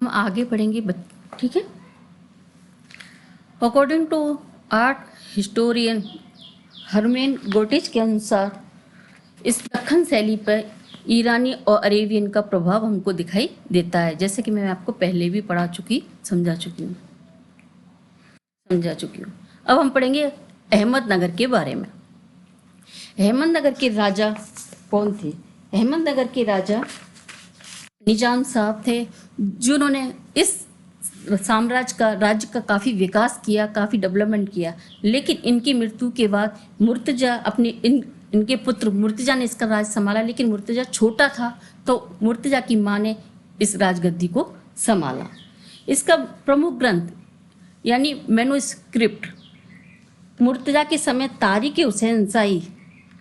हम आगे पढ़ेंगे, ठीक है। अकॉर्डिंग टू आर्ट हिस्टोरियन हरमेन गोटिच के अनुसार इस दक्खन शैली पर ईरानी और अरेबियन का प्रभाव हमको दिखाई देता है, जैसे कि मैं आपको पहले भी समझा चुकी हूँ। अब हम पढ़ेंगे अहमदनगर के बारे में। अहमदनगर के राजा कौन थे? अहमदनगर के राजा निजाम साहब थे, जिन्होंने इस राज्य का काफ़ी विकास किया, काफ़ी डेवलपमेंट किया। लेकिन इनकी मृत्यु के बाद मुर्तजा इनके पुत्र मुर्तजा ने इसका राज संभाला, लेकिन मुर्तजा छोटा था, तो मुर्तजा की माँ ने इस राजगद्दी को संभाला। इसका प्रमुख ग्रंथ यानी मैन्युस्क्रिप्ट मुर्तजा के समय तारिक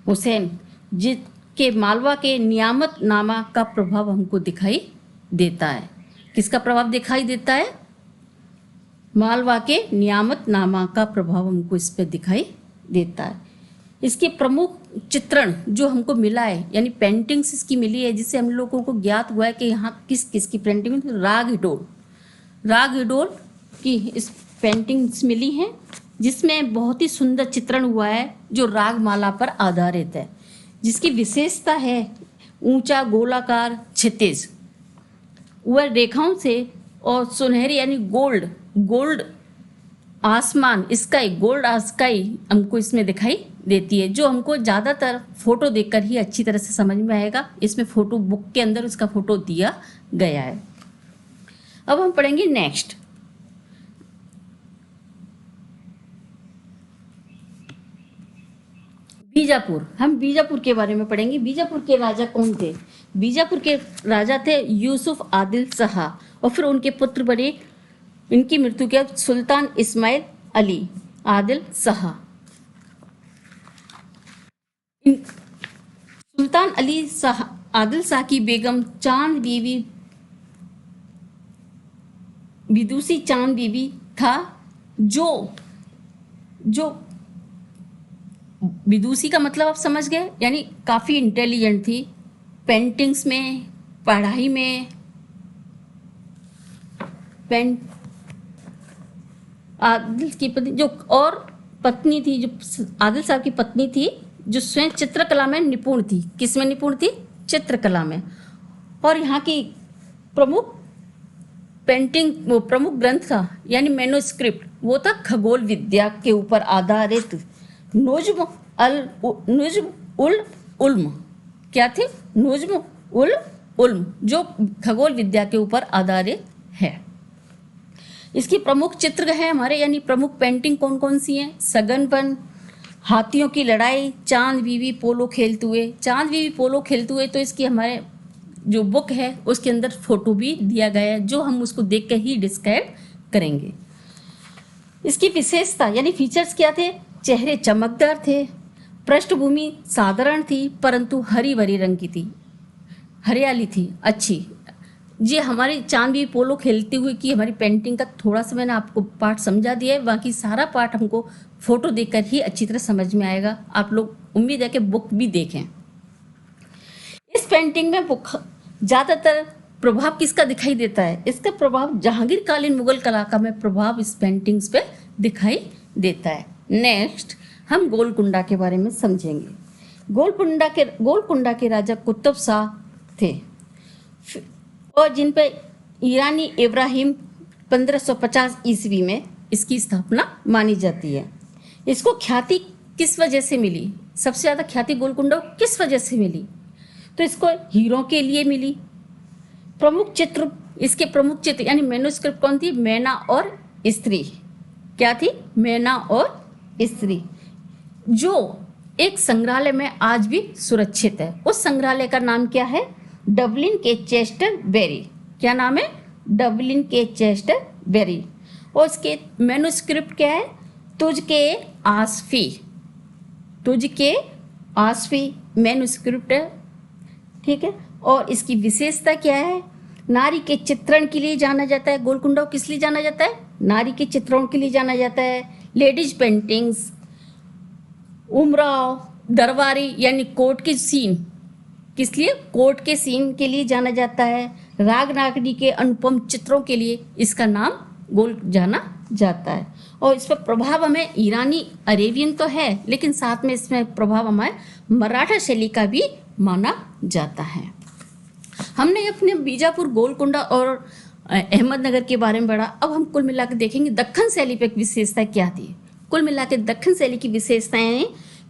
हुसैन जिसके मालवा के नियामत नामा का प्रभाव हमको दिखाई देता है। किसका प्रभाव दिखाई देता है? मालवा के नियामत नामा का प्रभाव हमको इस पर दिखाई देता है। इसके प्रमुख चित्रण जो हमको मिला है, यानी पेंटिंग्स इसकी मिली है, जिससे हम लोगों को ज्ञात हुआ है कि यहाँ किस किस की पेंटिंग, राग हिडोल की इस पेंटिंग्स मिली हैं, जिसमें बहुत ही सुंदर चित्रण हुआ है जो रागमाला पर आधारित है। जिसकी विशेषता है ऊंचा गोलाकार क्षितिज वह रेखाओं से और सुनहरी यानी गोल्ड आसमान गोल्ड स्काई हमको इसमें दिखाई देती है, जो हमको ज़्यादातर फोटो देखकर ही अच्छी तरह से समझ में आएगा। इसमें फोटो बुक के अंदर उसका फोटो दिया गया है। अब हम पढ़ेंगे नेक्स्ट बीजापुर। हम बीजापुर के बारे में पढ़ेंगे। बीजापुर के राजा कौन थे? बीजापुर के राजा थे यूसुफ आदिल शाह, और फिर उनके पुत्र बने, इनकी मृत्यु के बाद सुल्तान इस्माइल अली आदिल शाह। सुल्तान अली शाह आदिल शाह की बेगम चांद बीवी विदुषी चांद बीवी था, जो विदुषी का मतलब आप समझ गए, यानी काफ़ी इंटेलिजेंट थी, पेंटिंग्स में, पढ़ाई में, आदिल की पत्नी जो और पत्नी थी, जो आदिल साहब की पत्नी थी, जो स्वयं चित्रकला में निपुण थी। किस में निपुण थी? चित्रकला में। और यहाँ की प्रमुख प्रमुख ग्रंथ था यानी मैन्युस्क्रिप्ट, वो था खगोल विद्या के ऊपर आधारित नज्म उल उल्म। क्या थी? नज्म उल उल्म, जो खगोल विद्या के ऊपर आधारित है। इसकी प्रमुख चित्र है हमारे, यानी प्रमुख पेंटिंग कौन कौन सी हैं? सगनवन, हाथियों की लड़ाई, चांद बीवी पोलो खेलते हुए। तो इसकी हमारे जो बुक है उसके अंदर फोटो भी दिया गया है, जो हम उसको देख कर ही डिस्क्राइब करेंगे। इसकी विशेषता यानी फीचर्स क्या थे? चेहरे चमकदार थे, पृष्ठभूमि साधारण थी परंतु हरी भरी रंग की थी, हरियाली थी अच्छी। ये हमारी चांदवी पोलो खेलते हुए की हमारी पेंटिंग का थोड़ा सा मैंने आपको पार्ट समझा दिया है, बाकी सारा पार्ट हमको फोटो देखकर ही अच्छी तरह समझ में आएगा। आप लोग उम्मीद है कि बुक भी देखें। इस पेंटिंग में ज़्यादातर प्रभाव किसका दिखाई देता है? इसका प्रभाव जहांगीर कालीन मुगल कला का में प्रभाव इस पेंटिंग्स पे दिखाई देता है। नेक्स्ट हम गोलकुंडा के बारे में समझेंगे। गोलकुंडा के राजा कुतुब शाह थे, और जिन पे ईरानी इब्राहिम 1550 ईस्वी में इसकी स्थापना मानी जाती है। इसको ख्याति किस वजह से मिली? सबसे ज़्यादा ख्याति गोलकुंडा किस वजह से मिली? तो इसको हीरों के लिए मिली। इसके प्रमुख चित्र यानी मैन्युस्क्रिप्ट कौन थी? मैना और स्त्री। क्या थी? मैना और स्त्री, जो एक संग्रहालय में आज भी सुरक्षित है। उस संग्रहालय का नाम क्या है? डबलिन के चेस्टर बेरी। क्या नाम है? डबलिन के चेस्टर बेरी। और इसके मैन्युस्क्रिप्ट क्या है? तुझके आसफी मैन्युस्क्रिप्ट है, ठीक है। और इसकी विशेषता क्या है? नारी के चित्रण के लिए जाना जाता है। गोलकुंडा किस लिए जाना जाता है? नारी के चित्रण के लिए जाना जाता है। लेडीज पेंटिंग्स, उमराव, दरबारी यानी कोर्ट की सीन, किस लिए? कोर्ट के सीन के लिए जाना जाता है, राग नागरी के अनुपम चित्रों के लिए इसका नाम गोल जाना जाता है। और इस पर प्रभाव हमें ईरानी अरेबियन तो है, लेकिन साथ में इसमें प्रभाव हमारे मराठा शैली का भी माना जाता है। हमने अपने बीजापुर, गोलकुंडा और अहमदनगर के बारे में पढ़ा। अब हम कुल मिला के देखेंगे दक्खन शैली पे विशेषता क्या थी। कुल मिला के दक्खन शैली की विशेषताएं,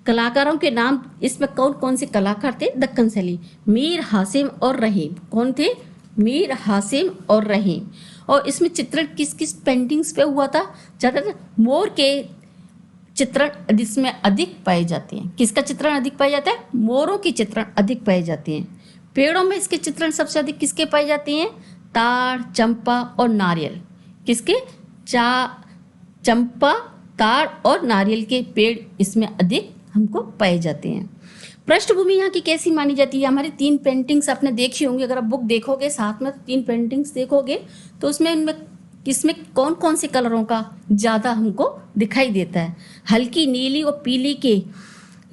कलाकारों के नाम, इसमें कौन कौन से कलाकार थे दक्खन शैली? मीर हासिम और रहीम। कौन थे? मीर हासिम और रहीम। और इसमें चित्रण किस किस पेंटिंग्स पे हुआ था? ज़्यादातर मोर के चित्रण इसमें अधिक पाए जाते हैं। किसका चित्रण अधिक पाया जाता है? मोरों के चित्रण अधिक पाए जाते हैं। पेड़ों में इसके चित्रण सबसे अधिक किसके पाए जाते हैं? ताड़, चंपा और नारियल। किसके? चंपा, ताड़ और नारियल के पेड़ इसमें अधिक हमको पाए जाते हैं। पृष्ठभूमि यहाँ की कैसी मानी जाती है? हमारी 3 पेंटिंग्स आपने देखी होंगी। अगर आप बुक देखोगे साथ में 3 पेंटिंग्स देखोगे तो उसमें इनमें इसमें कौन कौन से कलरों का ज़्यादा हमको दिखाई देता है? हल्की नीली और पीली के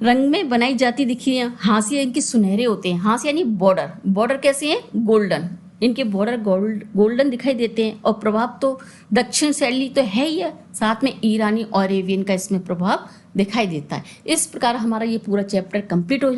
रंग में बनाई जाती दिखी है। हाशिया इनके सुनहरे होते हैं। हाशिया यानी बॉर्डर। बॉर्डर कैसे हैं? गोल्डन। इनके बॉर्डर गोल्डन दिखाई देते हैं। और प्रभाव तो दक्षिण शैली तो है ही है, साथ में ईरानी और अरेबियन का इसमें प्रभाव दिखाई देता है। इस प्रकार हमारा ये पूरा चैप्टर कंप्लीट हो